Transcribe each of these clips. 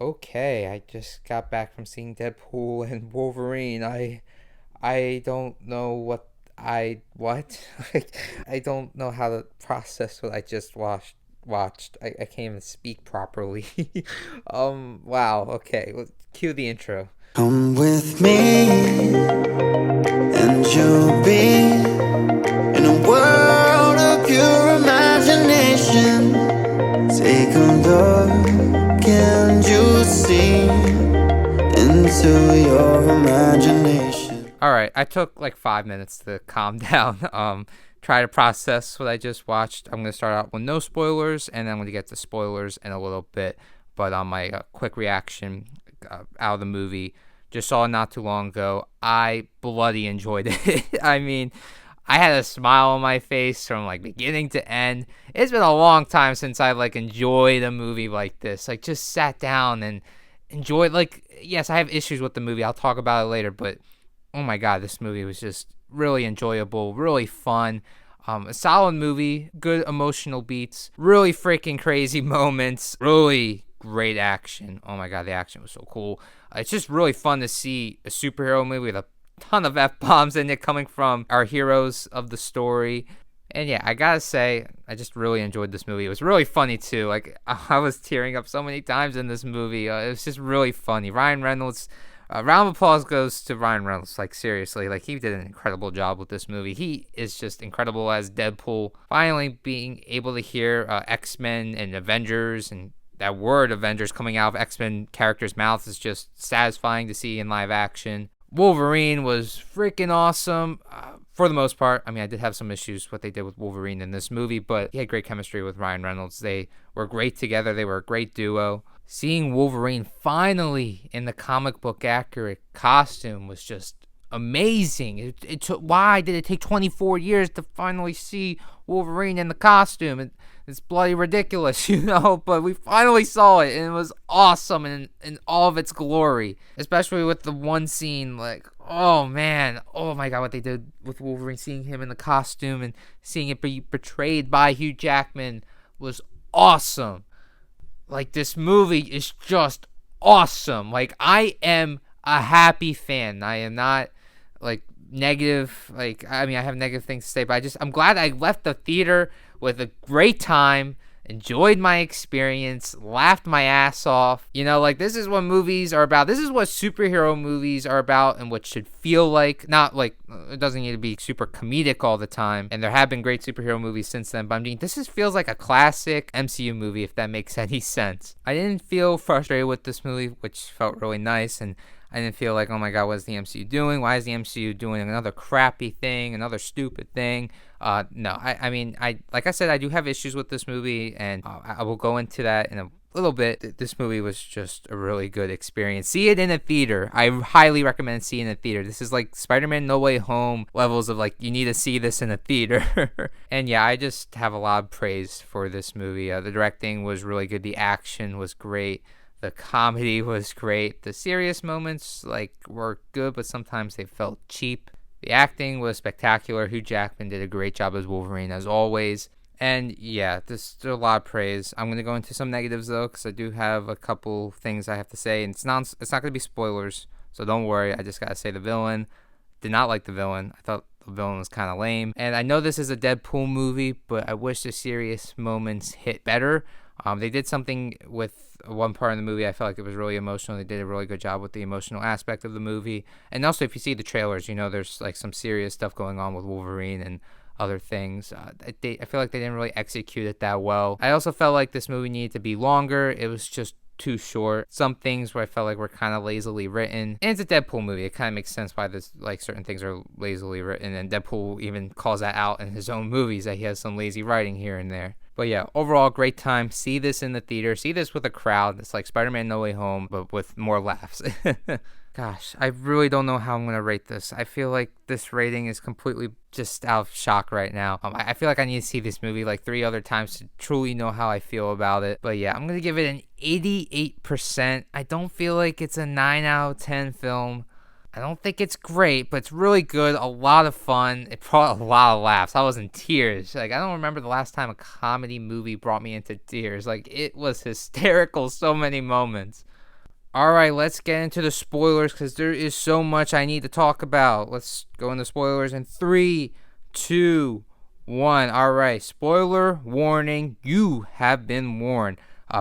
Okay, I just got back from seeing Deadpool and Wolverine. I don't know what I don't know how to process what I just watched. I can't even speak properly. Wow. Okay, well, cue the intro. Come with me, and you'll be in a world of pure imagination. Take a look, and you'll see into your imagination. All right, I took like 5 minutes to calm down. Try to process what I just watched. I'm gonna start out with no spoilers, and then I'm gonna get to spoilers in a little bit. But on my quick reaction out of the movie, just saw it not too long ago. I bloody enjoyed it. I mean, I had a smile on my face from like beginning to end. It's been a long time since I like enjoyed a movie like this. Like just sat down and enjoyed. Like yes, I have issues with the movie. I'll talk about it later, but oh my god, this movie was just really enjoyable, really fun. A solid movie, good emotional beats, really freaking crazy moments, really great action. Oh my god, the action was so cool. It's just really fun to see a superhero movie with a ton of F bombs in it coming from our heroes of the story. And yeah, I gotta say, I just really enjoyed this movie. It was really funny too. Like, I was tearing up so many times in this movie. It was just really funny. Ryan Reynolds, round of applause goes to Ryan Reynolds. Like, seriously, like, he did an incredible job with this movie. He is just incredible as Deadpool. Finally being able to hear X-Men and Avengers and that word Avengers coming out of X-Men characters' mouths is just satisfying to see in live action. Wolverine was freaking awesome for the most part. I mean, I did have some issues with what they did with Wolverine in this movie, but he had great chemistry with Ryan Reynolds. They were great together. They were a great duo. Seeing Wolverine finally in the comic book accurate costume was just amazing. It took, why did it take 24 years to finally see Wolverine in the costume? It's bloody ridiculous, but we finally saw it, and it was awesome in all of its glory, especially with the one scene, like, oh man, oh my god, what they did with Wolverine, seeing him in the costume and seeing it be portrayed by Hugh Jackman was awesome. Like, this movie is just awesome. Like, I am a happy fan. I am not like negative. Like, I mean, I have negative things to say, but I'm glad I left the theater with a great time, enjoyed my experience, laughed my ass off. Like, this is what movies are about. This is what superhero movies are about, and what should feel like. Not like, it doesn't need to be super comedic all the time, and there have been great superhero movies since then, but I mean, this feels like a classic MCU movie, if that makes any sense. I didn't feel frustrated with this movie, which felt really nice, and I didn't feel like, oh my god, what is the MCU doing? Why is the MCU doing another crappy thing, another stupid thing? No, I mean, like I said, I do have issues with this movie, and I will go into that in a little bit. This movie was just a really good experience. See it in a theater. I highly recommend seeing it in a theater. This is like Spider-Man No Way Home levels of, like, you need to see this in a theater. And yeah, I just have a lot of praise for this movie. The directing was really good. The action was great. The comedy was great. The serious moments, like, were good, but sometimes they felt cheap. The acting was spectacular. Hugh Jackman did a great job as Wolverine, as always. And yeah, there's a lot of praise. I'm going to go into some negatives, though, because I do have a couple things I have to say. And it's not going to be spoilers, so don't worry. I just got to say the villain. Did not like the villain. I thought the villain was kind of lame. And I know this is a Deadpool movie, but I wish the serious moments hit better. They did something with one part of the movie. I felt like it was really emotional. They did a really good job with the emotional aspect of the movie. And also, if you see the trailers, there's like some serious stuff going on with Wolverine and other things. I feel like they didn't really execute it that well. I also felt like this movie needed to be longer. It was just too short. Some things where I felt like were kind of lazily written. And it's a Deadpool movie. It kind of makes sense why this, like, certain things are lazily written. And Deadpool even calls that out in his own movies, that he has some lazy writing here and there. But yeah, overall, great time. See this in the theater. See this with a crowd. It's like Spider-Man No Way Home, but with more laughs. Gosh, I really don't know how I'm going to rate this. I feel like this rating is completely just out of shock right now. I feel like I need to see this movie like 3 other times to truly know how I feel about it. But yeah, I'm going to give it an 88%. I don't feel like it's a 9 out of 10 film. I don't think it's great, but it's really good. A lot of fun. It brought a lot of laughs. I was in tears. Like, I don't remember the last time a comedy movie brought me into tears. Like, it was hysterical so many moments. All right, let's get into the spoilers because there is so much I need to talk about. Let's go into spoilers in 3, 2, 1. All right, spoiler warning. You have been warned.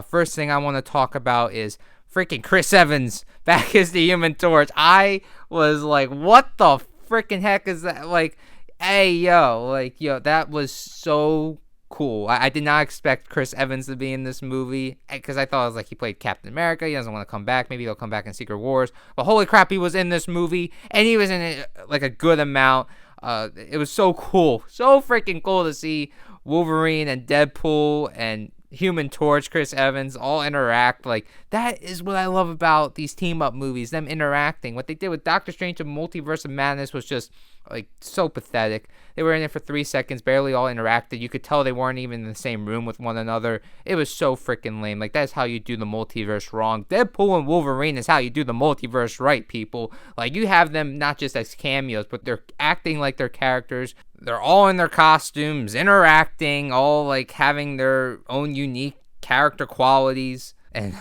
First thing I want to talk about is freaking Chris Evans back as the Human Torch. I was like, what the freaking heck is that? Like, hey, yo, that was so cool. I did not expect Chris Evans to be in this movie because I thought it was like he played Captain America. He doesn't want to come back. Maybe he'll come back in Secret Wars. But holy crap, he was in this movie and he was in it like a good amount. It was so cool. So freaking cool to see Wolverine and Deadpool and Human Torch, Chris Evans, all interact. Like, that is what I love about these team-up movies, them interacting. What they did with Doctor Strange and Multiverse of Madness was just, like, so pathetic. They were in it for 3 seconds, barely all interacted. You could tell they weren't even in the same room with one another. It was so freaking lame. Like, that's how you do the multiverse wrong. Deadpool and Wolverine is how you do the multiverse right, people. Like, you have them not just as cameos, but they're acting like they're characters. They're all in their costumes, interacting, all like having their own unique character qualities. And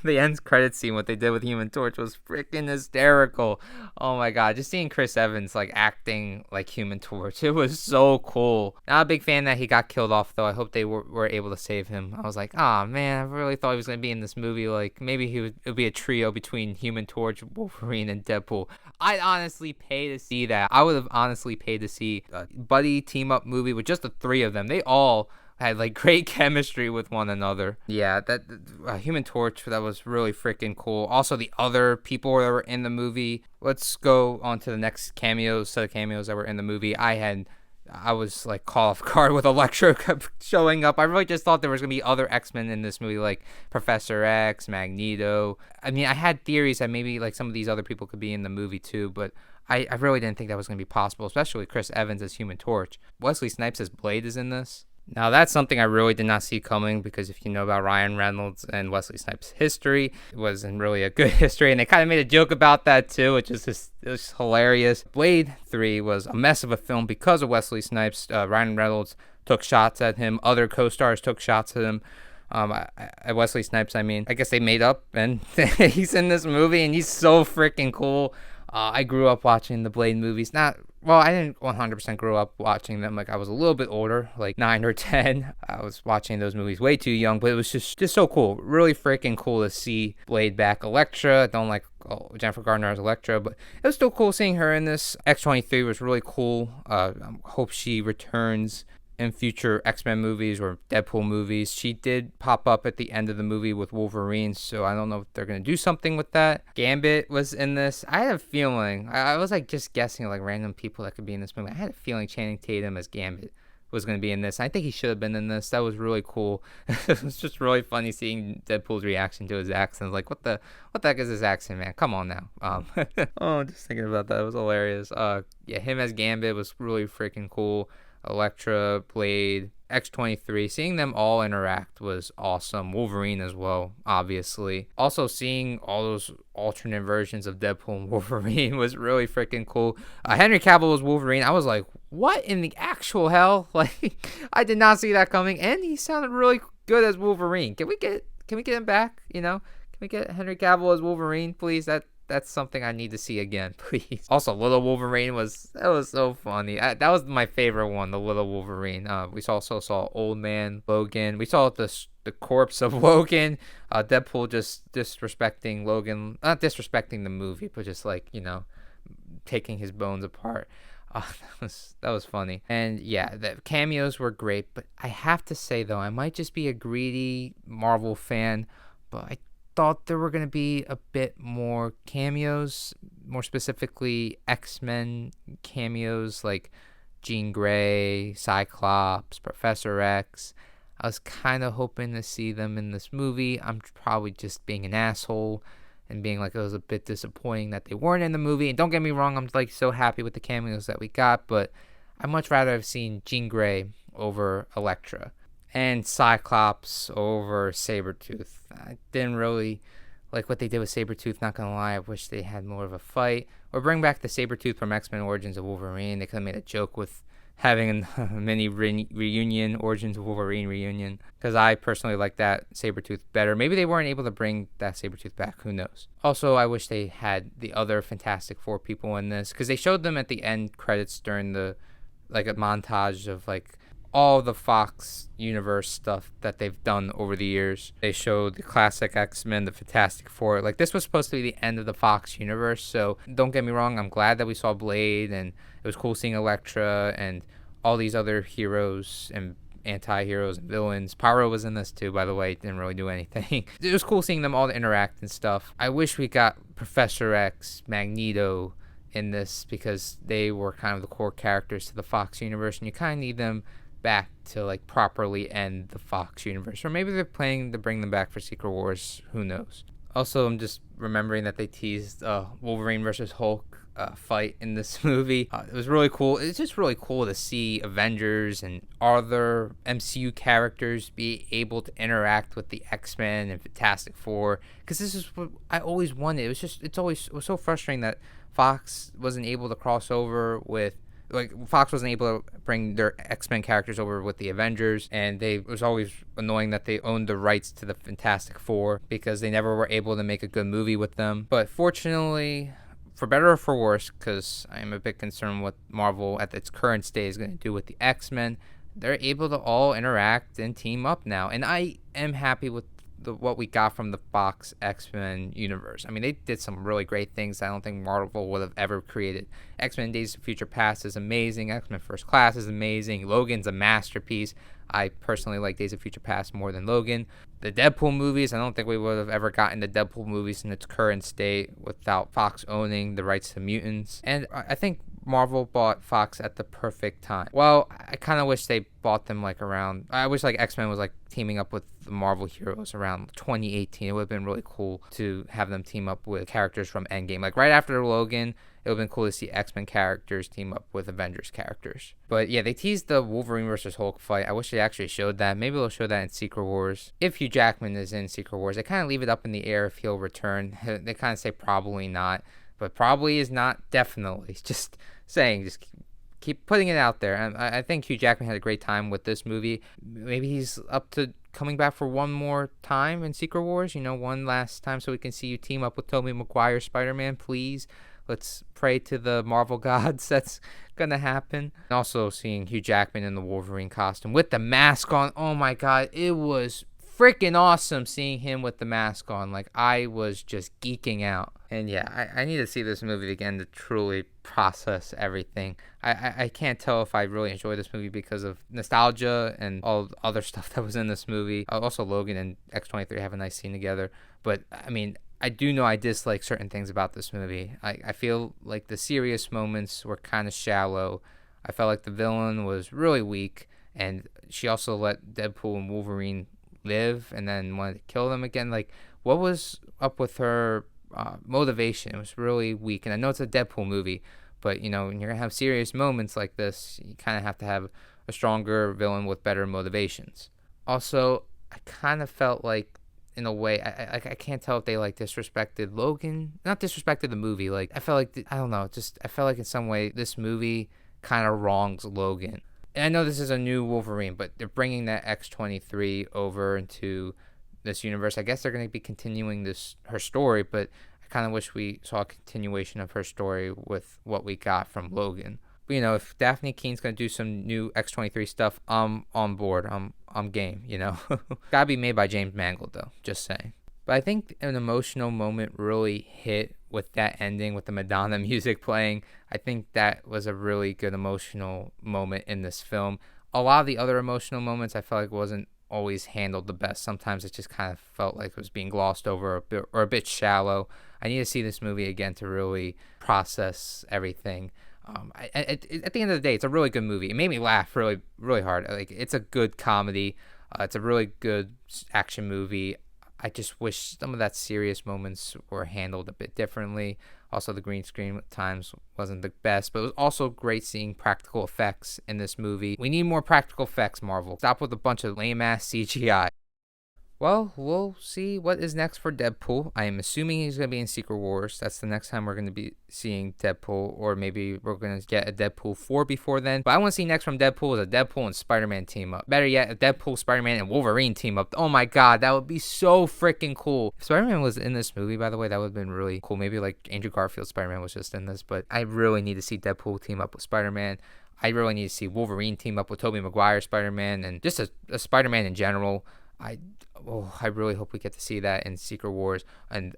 the end credit scene, what they did with Human Torch was freaking hysterical. Oh my god, just seeing Chris Evans like acting like Human Torch, it was so cool. Not a big fan that he got killed off though. I hope they were able to save him. I was like, oh man, I really thought he was gonna be in this movie. Like maybe it would be a trio between Human Torch, Wolverine, and Deadpool. I'd honestly pay to see that. I would have honestly paid to see a buddy team up movie with just the three of them. They all had like great chemistry with one another. Yeah, that Human Torch, that was really freaking cool. Also, the other people that were in the movie. Let's go on to the next set of cameos that were in the movie. I was like caught off guard with Electro kept showing up. I really just thought there was gonna be other X-Men in this movie, like Professor X, Magneto. I mean, I had theories that maybe like some of these other people could be in the movie too, but I really didn't think that was gonna be possible, especially Chris Evans as Human Torch. Wesley Snipes as Blade is in this. Now, that's something I really did not see coming because if you know about Ryan Reynolds and Wesley Snipes' history, it wasn't really a good history, and they kind of made a joke about that too, which is just it was hilarious. Blade 3 was a mess of a film because of Wesley Snipes. Ryan Reynolds took shots at him. Other co-stars took shots at him. At Wesley Snipes, I mean. I guess they made up, and he's in this movie, and he's so freaking cool. I grew up watching the Blade movies. I didn't 100% grow up watching them. Like, I was a little bit older, like 9 or 10. I was watching those movies way too young, but it was just so cool. Really freaking cool to see Blade back. Elektra, I don't like Jennifer Garner as Elektra, but it was still cool seeing her in this. X-23 was really cool. I hope she returns in future X-Men movies or Deadpool movies. She did pop up at the end of the movie with Wolverine, so I don't know if they're going to do something with that. Gambit was in this. I had a feeling, I was like just guessing like random people that could be in this movie. I had a feeling Channing Tatum as Gambit was going to be in this. I think he should have been in this. That was really cool. It was just really funny seeing Deadpool's reaction to his accent. Like, what the heck is his accent, man? Come on now. Just thinking about that. It was hilarious. Yeah, him as Gambit was really freaking cool. Elektra, Blade, X-23, seeing them all interact was awesome. Wolverine as well, obviously. Also, seeing all those alternate versions of Deadpool and Wolverine was really freaking cool. Henry Cavill was Wolverine. I was like, what in the actual hell? Like, I did not see that coming, and he sounded really good as Wolverine. Can we get him back? You know, can we get Henry Cavill as Wolverine, please? That's something I need to see again, please. Also, Little Wolverine was so funny. That was my favorite one, the Little Wolverine. We also saw Old Man Logan. We saw the corpse of Logan. Deadpool just disrespecting Logan, not disrespecting the movie, but just like, you know, taking his bones apart. That was funny. And yeah, the cameos were great, but I have to say though, I might just be a greedy Marvel fan, but I thought there were going to be a bit more cameos, more specifically X-Men cameos like Jean Grey, Cyclops, Professor X. I was kind of hoping to see them in this movie. I'm probably just being an asshole and being like, it was a bit disappointing that they weren't in the movie. And don't get me wrong, I'm like so happy with the cameos that we got, but I'd much rather have seen Jean Grey over Elektra and Cyclops over Sabretooth. I didn't really like what they did with Sabretooth, not gonna lie. I wish they had more of a fight. Or bring back the Sabretooth from X-Men Origins of Wolverine. They could have made a joke with having a mini reunion, Origins of Wolverine reunion, because I personally like that Sabretooth better. Maybe they weren't able to bring that Sabretooth back, who knows. Also, I wish they had the other Fantastic Four people in this, because they showed them at the end credits during the, like, a montage of, like, all the Fox universe stuff that they've done over the years. They showed the classic X-Men, the Fantastic Four. Like, this was supposed to be the end of the Fox universe, so don't get me wrong, I'm glad that we saw Blade, and it was cool seeing Elektra and all these other heroes and anti-heroes and villains. Pyro was in this too, by the way. Didn't really do anything. It was cool seeing them all interact and stuff. I wish we got Professor X, Magneto in this, because they were kind of the core characters to the Fox universe, and you kind of need them back to, like, properly end the Fox universe. Or maybe they're planning to bring them back for Secret Wars. Who knows? Also, I'm just remembering that they teased Wolverine versus Hulk fight in this movie. It was really cool. It's just really cool to see Avengers and other MCU characters be able to interact with the X-Men and Fantastic Four, because this is what I always wanted. It was so frustrating that Fox wasn't able to cross over with, like, Fox wasn't able to bring their X-Men characters over with the Avengers, and it was always annoying that they owned the rights to the Fantastic Four, because they never were able to make a good movie with them. But fortunately, for better or for worse, because I am a bit concerned what Marvel at its current state is going to do with the X-Men, they're able to all interact and team up now, and I am happy with what we got from the Fox X-Men universe. I mean, they did some really great things I don't think Marvel would have ever created. X-Men Days of Future Past is amazing. X-Men First Class is amazing. Logan's a masterpiece. I personally like Days of Future Past more than Logan. The Deadpool movies, I don't think we would have ever gotten the Deadpool movies in its current state without Fox owning the rights to mutants. And I think Marvel bought Fox at the perfect time. Well, I kind of wish they bought them like around, I wish like X-Men was like teaming up with the Marvel heroes around 2018. It would have been really cool to have them team up with characters from Endgame. Like right after Logan, it would have been cool to see X-Men characters team up with Avengers characters. But yeah, they teased the Wolverine versus Hulk fight. I wish they actually showed that. Maybe they'll show that in Secret Wars. If Hugh Jackman is in Secret Wars, they kind of leave it up in the air if he'll return. They kind of say probably not. But probably is not definitely. Just saying, just keep putting it out there. I think Hugh Jackman had a great time with this movie. Maybe he's up to coming back for one more time in Secret Wars, one last time, so we can see you team up with Tobey Maguire Spider-Man, please. Let's pray to the Marvel gods that's gonna happen. And also seeing Hugh Jackman in the Wolverine costume with the mask on. Oh my god, it was freaking awesome seeing him with the mask on. Like, I was just geeking out. And yeah, I need to see this movie again to truly process everything. I can't tell if I really enjoy this movie because of nostalgia and all the other stuff that was in this movie. Also, Logan and X-23 have a nice scene together. But, I mean, I do know I dislike certain things about this movie. I feel like the serious moments were kind of shallow. I felt like the villain was really weak. And she also let Deadpool and Wolverine live and then wanted to kill them again. Like, what was up with her motivation? It was really weak. And I know it's a Deadpool movie, but when you're gonna have serious moments like this, you kind of have to have a stronger villain with better motivations. Also, I kind of felt like, in a way, I can't tell if they like disrespected Logan, not disrespected the movie. Like, I felt like, I don't know, I felt like in some way this movie kind of wrongs Logan. And I know this is a new Wolverine, but they're bringing that X-23 over into this universe. I guess they're going to be continuing her story, but I kind of wish we saw a continuation of her story with what we got from Logan. But, if Daphne Keene's going to do some new X-23 stuff, I'm on board. I'm game, Gotta be made by James Mangold, though, just saying. But I think an emotional moment really hit with that ending with the Madonna music playing. I think that was a really good emotional moment in this film. A lot of the other emotional moments I felt like wasn't always handled the best. Sometimes it just kind of felt like it was being glossed over a bit shallow. I need to see this movie again to really process everything. At the end of the day, it's a really good movie. It made me laugh really, really hard. Like, it's a good comedy. It's a really good action movie. I just wish some of that serious moments were handled a bit differently. Also, the green screen at times wasn't the best, but it was also great seeing practical effects in this movie. We need more practical effects, Marvel. Stop with a bunch of lame-ass CGI. Well, we'll see what is next for Deadpool. I am assuming he's going to be in Secret Wars. That's the next time we're going to be seeing Deadpool, or maybe we're going to get a Deadpool 4 before then. But I want to see next from Deadpool is a Deadpool and Spider-Man team up. Better yet, a Deadpool, Spider-Man, and Wolverine team up. Oh my god, that would be so freaking cool. If Spider-Man was in this movie, by the way, that would have been really cool. Maybe like Andrew Garfield's Spider-Man was just in this, but I really need to see Deadpool team up with Spider-Man. I really need to see Wolverine team up with Tobey Maguire Spider-Man, and just a Spider-Man in general. I really hope we get to see that in Secret Wars, and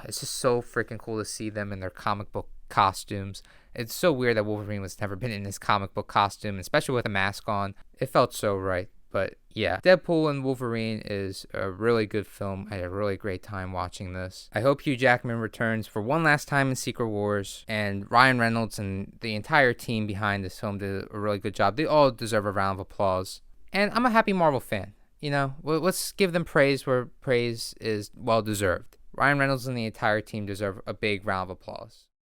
it's just so freaking cool to see them in their comic book costumes. It's so weird that Wolverine was never been in his comic book costume, especially with a mask on. It felt so right. But yeah, Deadpool and Wolverine is a really good film. I had a really great time watching this. I hope Hugh Jackman returns for one last time in Secret Wars, and Ryan Reynolds and the entire team behind this film did a really good job. They all deserve a round of applause. And I'm a happy Marvel fan. You know, let's give them praise where praise is well deserved. Ryan Reynolds and the entire team deserve a big round of applause.